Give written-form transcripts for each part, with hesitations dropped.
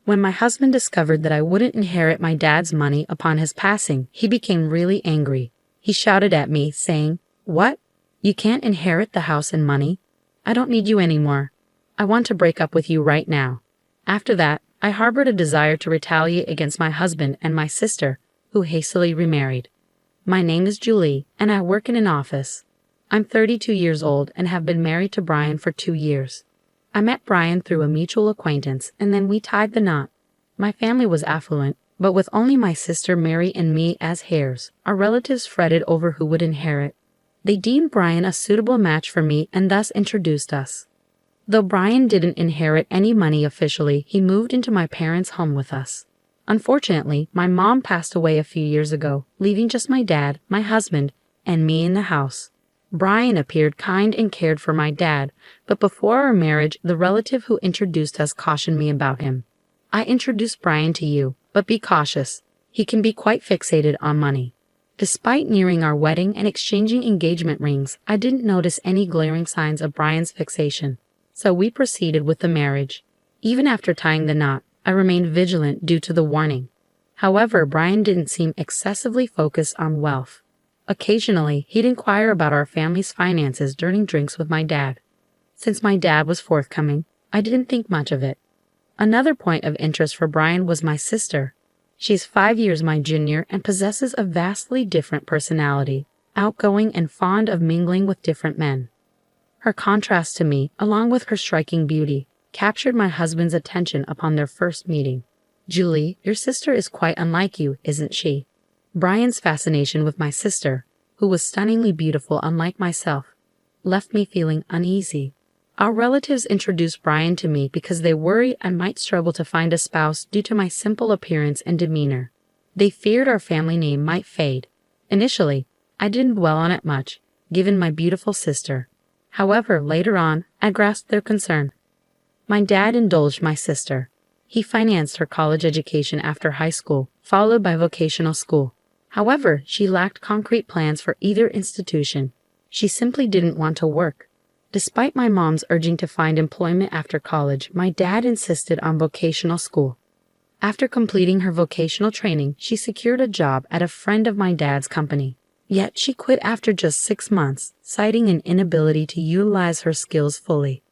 When my husband discovered that I wouldn't inherit my dad's money upon his passing, he became really angry. He shouted at me, saying, "What? You can't inherit the house and money? I don't need you anymore. I want to break up with you right now." After that, I harbored a desire to retaliate against my husband and my sister, who hastily remarried. My name is Julie, and I work in an office. I'm 32 years old and have been married to Brian for 2 years. I met Brian through a mutual acquaintance, and then we tied the knot. My family was affluent, but with only my sister Mary and me as heirs, our relatives fretted over who would inherit. They deemed Brian a suitable match for me and thus introduced us. Though Brian didn't inherit any money officially, he moved into my parents' home with us. Unfortunately, my mom passed away a few years ago, leaving just my dad, my husband, and me in the house. Brian appeared kind and cared for my dad, but before our marriage, the relative who introduced us cautioned me about him. "I introduced Brian to you, but be cautious. He can be quite fixated on money." Despite nearing our wedding and exchanging engagement rings, I didn't notice any glaring signs of Brian's fixation. So we proceeded with the marriage. Even after tying the knot, I remained vigilant due to the warning. However, Brian didn't seem excessively focused on wealth. Occasionally, he'd inquire about our family's finances during drinks with my dad. Since my dad was forthcoming, I didn't think much of it. Another point of interest for Brian was my sister. She's 5 years my junior and possesses a vastly different personality, outgoing and fond of mingling with different men. Her contrast to me, along with her striking beauty, captured my husband's attention upon their first meeting. "Julie, your sister is quite unlike you, isn't she?" Brian's fascination with my sister, who was stunningly beautiful unlike myself, left me feeling uneasy. Our relatives introduced Brian to me because they worried I might struggle to find a spouse due to my simple appearance and demeanor. They feared our family name might fade. Initially, I didn't dwell on it much, given my beautiful sister. However, later on, I grasped their concern. My dad indulged my sister. He financed her college education after high school, followed by vocational school. However, she lacked concrete plans for either institution. She simply didn't want to work. Despite my mom's urging to find employment after college, my dad insisted on vocational school. After completing her vocational training, she secured a job at a friend of my dad's company. Yet she quit after just 6 months, citing an inability to utilize her skills fully.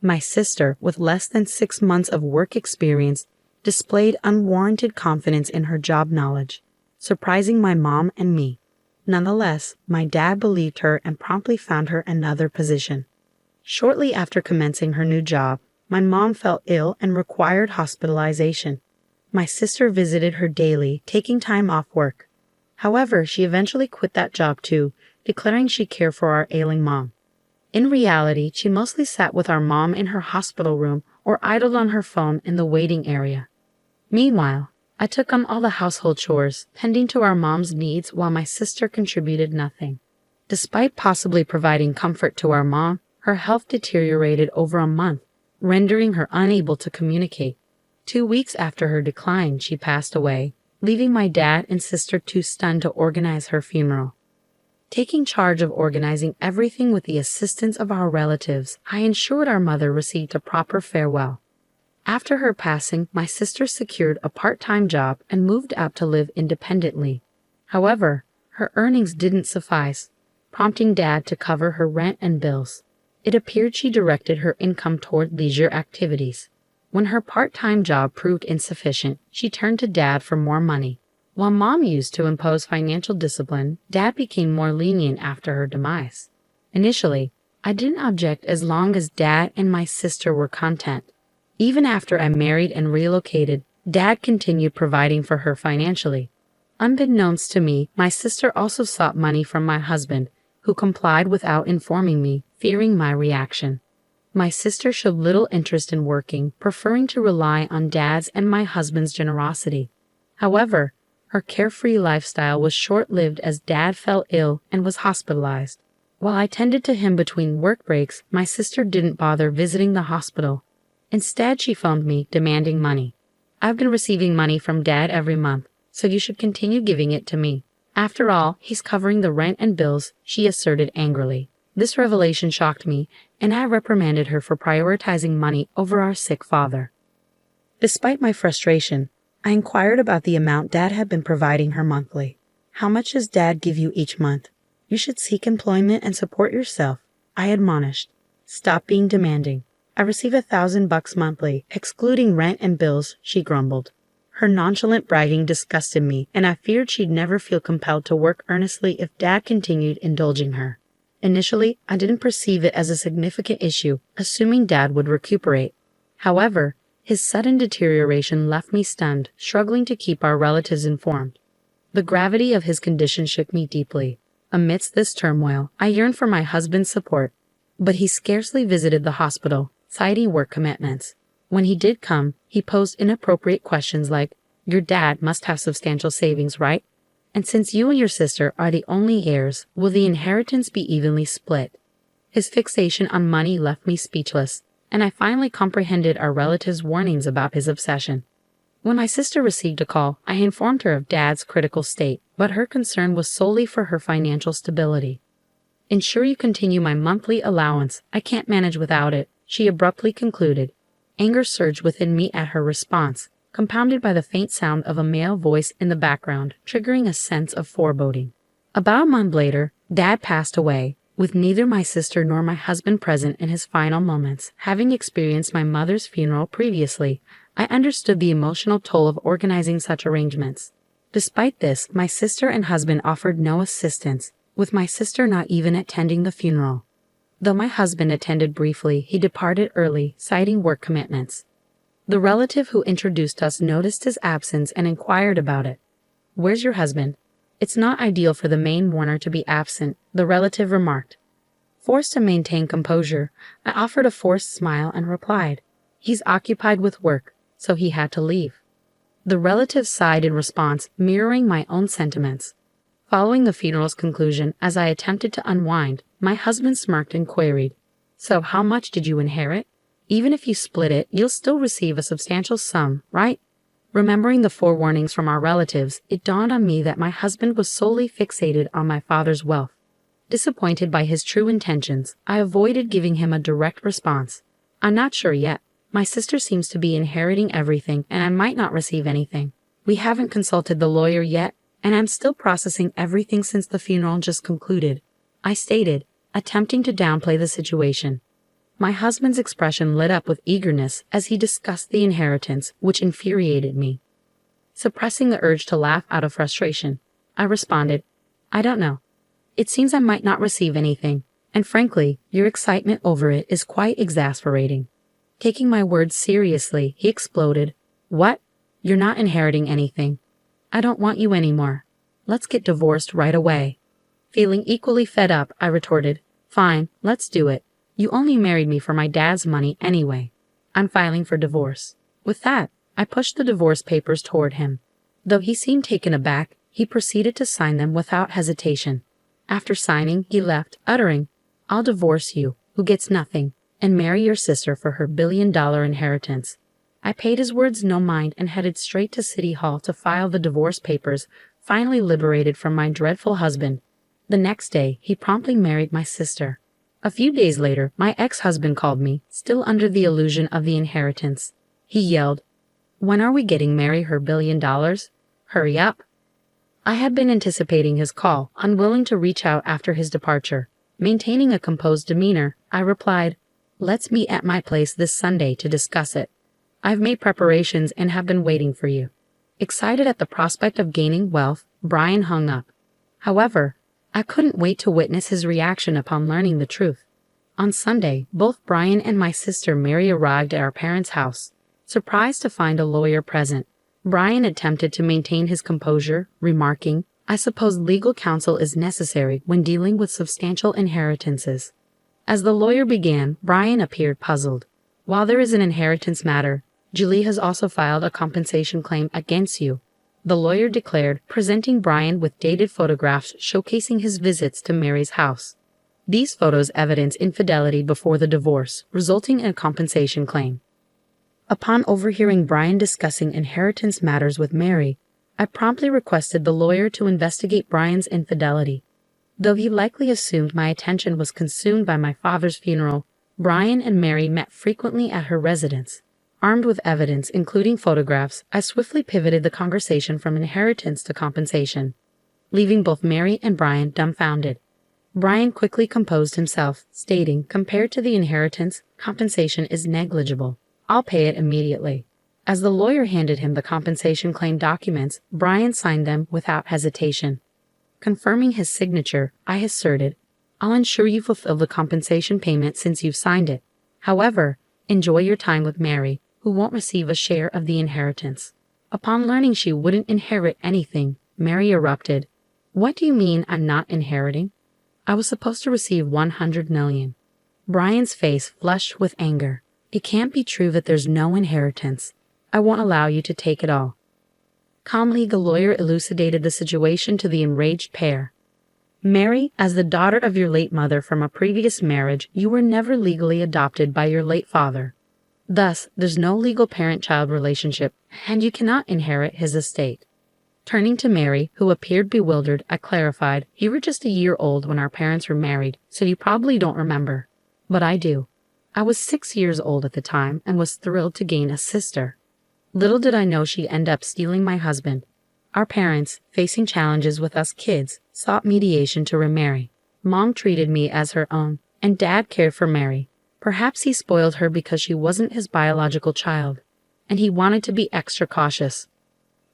My sister, with less than 6 months of work experience, displayed unwarranted confidence in her job knowledge, surprising my mom and me. Nonetheless, my dad believed her and promptly found her another position. Shortly after commencing her new job, my mom fell ill and required hospitalization. My sister visited her daily, taking time off work. However, she eventually quit that job too, declaring she cared for our ailing mom. In reality, she mostly sat with our mom in her hospital room or idled on her phone in the waiting area. Meanwhile, I took on all the household chores, tending to our mom's needs while my sister contributed nothing. Despite possibly providing comfort to our mom, her health deteriorated over a month, rendering her unable to communicate. 2 weeks after her decline, she passed away, leaving my dad and sister too stunned to organize her funeral. Taking charge of organizing everything with the assistance of our relatives, I ensured our mother received a proper farewell. After her passing, my sister secured a part-time job and moved out to live independently. However, her earnings didn't suffice, prompting Dad to cover her rent and bills. It appeared she directed her income toward leisure activities. When her part-time job proved insufficient, she turned to Dad for more money. While Mom used to impose financial discipline, Dad became more lenient after her demise. Initially, I didn't object as long as Dad and my sister were content. Even after I married and relocated, Dad continued providing for her financially. Unbeknownst to me, my sister also sought money from my husband, who complied without informing me, fearing my reaction. My sister showed little interest in working, preferring to rely on Dad's and my husband's generosity. However, her carefree lifestyle was short-lived as Dad fell ill and was hospitalized. While I tended to him between work breaks, my sister didn't bother visiting the hospital. Instead, she phoned me, demanding money. "I've been receiving money from Dad every month, so you should continue giving it to me. After all, he's covering the rent and bills," she asserted angrily. This revelation shocked me, and I reprimanded her for prioritizing money over our sick father. Despite my frustration, I inquired about the amount Dad had been providing her monthly. "How much does Dad give you each month? You should seek employment and support yourself," I admonished. "Stop being demanding. I receive $1,000 monthly, excluding rent and bills," she grumbled. Her nonchalant bragging disgusted me, and I feared she'd never feel compelled to work earnestly if Dad continued indulging her. Initially, I didn't perceive it as a significant issue, assuming Dad would recuperate. However, his sudden deterioration left me stunned, struggling to keep our relatives informed. The gravity of his condition shook me deeply. Amidst this turmoil, I yearned for my husband's support, but he scarcely visited the hospital, citing work commitments. When he did come, he posed inappropriate questions like, "Your dad must have substantial savings, right? And since you and your sister are the only heirs, will the inheritance be evenly split?" His fixation on money left me speechless, and I finally comprehended our relatives' warnings about his obsession. When my sister received a call, I informed her of Dad's critical state, but her concern was solely for her financial stability. "Ensure you continue my monthly allowance. I can't manage without it," she abruptly concluded. Anger surged within me at her response, compounded by the faint sound of a male voice in the background, triggering a sense of foreboding. About a month later, Dad passed away, with neither my sister nor my husband present in his final moments. Having experienced my mother's funeral previously, I understood the emotional toll of organizing such arrangements. Despite this, my sister and husband offered no assistance, with my sister not even attending the funeral. Though my husband attended briefly, he departed early, citing work commitments. The relative who introduced us noticed his absence and inquired about it. "Where's your husband?" "It's not ideal for the main mourner to be absent," the relative remarked. Forced to maintain composure, I offered a forced smile and replied, "He's occupied with work, so he had to leave." The relative sighed in response, mirroring my own sentiments. Following the funeral's conclusion, as I attempted to unwind, my husband smirked and queried, "So how much did you inherit? Even if you split it, you'll still receive a substantial sum, right?" Remembering the forewarnings from our relatives, it dawned on me that my husband was solely fixated on my father's wealth. Disappointed by his true intentions, I avoided giving him a direct response. "I'm not sure yet. My sister seems to be inheriting everything, and I might not receive anything. We haven't consulted the lawyer yet, and I'm still processing everything since the funeral just concluded," I stated, attempting to downplay the situation. My husband's expression lit up with eagerness as he discussed the inheritance, which infuriated me. Suppressing the urge to laugh out of frustration, I responded, "I don't know. It seems I might not receive anything, and frankly, your excitement over it is quite exasperating." Taking my words seriously, he exploded, "What? You're not inheriting anything. I don't want you anymore. Let's get divorced right away." Feeling equally fed up, I retorted, "Fine, let's do it. You only married me for my dad's money anyway. I'm filing for divorce." With that, I pushed the divorce papers toward him. Though he seemed taken aback, he proceeded to sign them without hesitation. After signing, he left, uttering, "I'll divorce you, who gets nothing, and marry your sister for her $1 billion inheritance." I paid his words no mind and headed straight to City Hall to file the divorce papers, finally liberated from my dreadful husband. The next day, he promptly married my sister. A few days later, my ex-husband called me, still under the illusion of the inheritance. He yelled, "When are we getting Mary her $1 billion? Hurry up." I had been anticipating his call, unwilling to reach out after his departure. Maintaining a composed demeanor, I replied, "Let's meet at my place this Sunday to discuss it. I've made preparations and have been waiting for you." Excited at the prospect of gaining wealth, Brian hung up. However, I couldn't wait to witness his reaction upon learning the truth. On Sunday, both Brian and my sister Mary arrived at our parents' house. Surprised to find a lawyer present, Brian attempted to maintain his composure, remarking, "I suppose legal counsel is necessary when dealing with substantial inheritances." As the lawyer began, Brian appeared puzzled. "While there is an inheritance matter, Julie has also filed a compensation claim against you," the lawyer declared, presenting Brian with dated photographs showcasing his visits to Mary's house. These photos evidence infidelity before the divorce, resulting in a compensation claim. Upon overhearing Brian discussing inheritance matters with Mary, I promptly requested the lawyer to investigate Brian's infidelity. Though he likely assumed my attention was consumed by my father's funeral, Brian and Mary met frequently at her residence. Armed with evidence, including photographs, I swiftly pivoted the conversation from inheritance to compensation, leaving both Mary and Brian dumbfounded. Brian quickly composed himself, stating, "Compared to the inheritance, compensation is negligible. I'll pay it immediately." As the lawyer handed him the compensation claim documents, Brian signed them without hesitation. Confirming his signature, I asserted, "I'll ensure you fulfill the compensation payment since you've signed it. However, enjoy your time with Mary, who won't receive a share of the inheritance." Upon learning she wouldn't inherit anything, Mary erupted, "What do you mean I'm not inheriting? I was supposed to receive $100 million. Brian's face flushed with anger. "It can't be true that there's no inheritance. I won't allow you to take it all." Calmly, the lawyer elucidated the situation to the enraged pair. "Mary, as the daughter of your late mother from a previous marriage, you were never legally adopted by your late father. Thus, there's no legal parent-child relationship, and you cannot inherit his estate." Turning to Mary, who appeared bewildered, I clarified, "You were just a year old when our parents were married, so you probably don't remember. But I do. I was 6 years old at the time and was thrilled to gain a sister. Little did I know she'd end up stealing my husband. Our parents, facing challenges with us kids, sought mediation to remarry. Mom treated me as her own, and Dad cared for Mary. Perhaps he spoiled her because she wasn't his biological child, and he wanted to be extra cautious.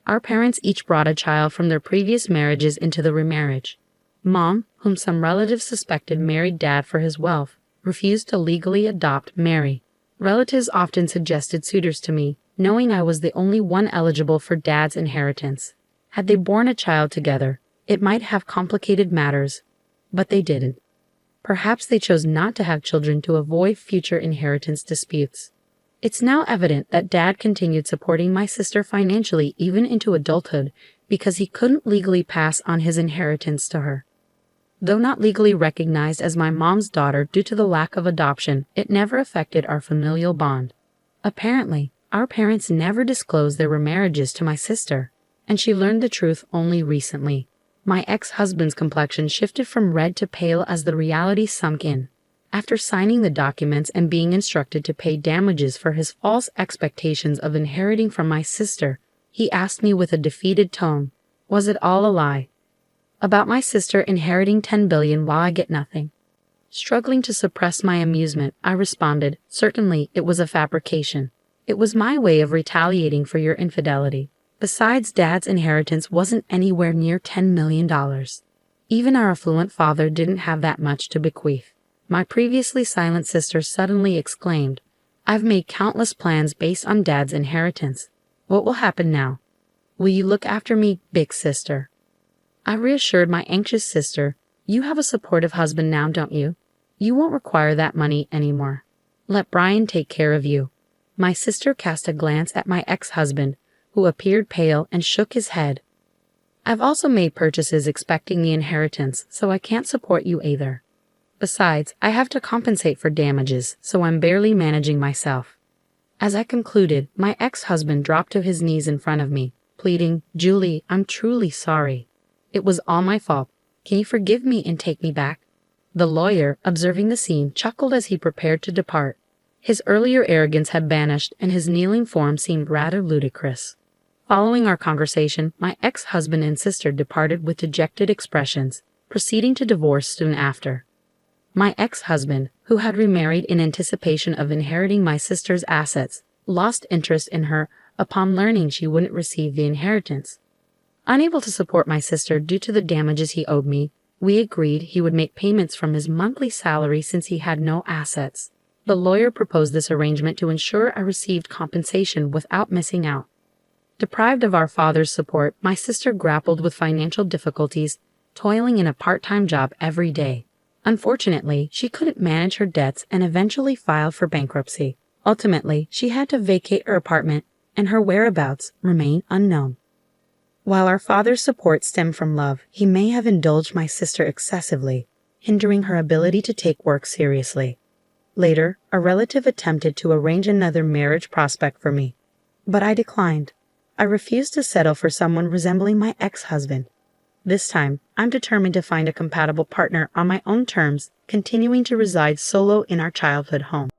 Our parents each brought a child from their previous marriages into the remarriage. Mom, whom some relatives suspected married Dad for his wealth, refused to legally adopt Mary. Relatives often suggested suitors to me, knowing I was the only one eligible for Dad's inheritance. Had they borne a child together, it might have complicated matters, but they didn't. Perhaps they chose not to have children to avoid future inheritance disputes. It's now evident that Dad continued supporting my sister financially even into adulthood because he couldn't legally pass on his inheritance to her. Though not legally recognized as my mom's daughter due to the lack of adoption, it never affected our familial bond. Apparently, our parents never disclosed their remarriages to my sister, and she learned the truth only recently. My ex-husband's complexion shifted from red to pale as the reality sunk in. After signing the documents and being instructed to pay damages for his false expectations of inheriting from my sister, he asked me with a defeated tone, "Was it all a lie? About my sister inheriting $10 billion while I get nothing?" Struggling to suppress my amusement, I responded, "Certainly, it was a fabrication. It was my way of retaliating for your infidelity. Besides, Dad's inheritance wasn't anywhere near $10 million. Even our affluent father didn't have that much to bequeath." My previously silent sister suddenly exclaimed, "I've made countless plans based on Dad's inheritance. What will happen now? Will you look after me, big sister?" I reassured my anxious sister, "You have a supportive husband now, don't you? You won't require that money anymore. Let Brian take care of you." My sister cast a glance at my ex-husband, who appeared pale and shook his head. "I've also made purchases expecting the inheritance, so I can't support you either. Besides, I have to compensate for damages, so I'm barely managing myself." As I concluded, my ex-husband dropped to his knees in front of me, pleading, "Julie, I'm truly sorry. It was all my fault. Can you forgive me and take me back?" The lawyer, observing the scene, chuckled as he prepared to depart. His earlier arrogance had vanished, and his kneeling form seemed rather ludicrous. Following our conversation, my ex-husband and sister departed with dejected expressions, proceeding to divorce soon after. My ex-husband, who had remarried in anticipation of inheriting my sister's assets, lost interest in her upon learning she wouldn't receive the inheritance. Unable to support my sister due to the damages he owed me, we agreed he would make payments from his monthly salary since he had no assets. The lawyer proposed this arrangement to ensure I received compensation without missing out. Deprived of our father's support, my sister grappled with financial difficulties, toiling in a part-time job every day. Unfortunately, she couldn't manage her debts and eventually filed for bankruptcy. Ultimately, she had to vacate her apartment, and her whereabouts remain unknown. While our father's support stemmed from love, he may have indulged my sister excessively, hindering her ability to take work seriously. Later, a relative attempted to arrange another marriage prospect for me, but I declined. I refused to settle for someone resembling my ex-husband. This time, I'm determined to find a compatible partner on my own terms, continuing to reside solo in our childhood home.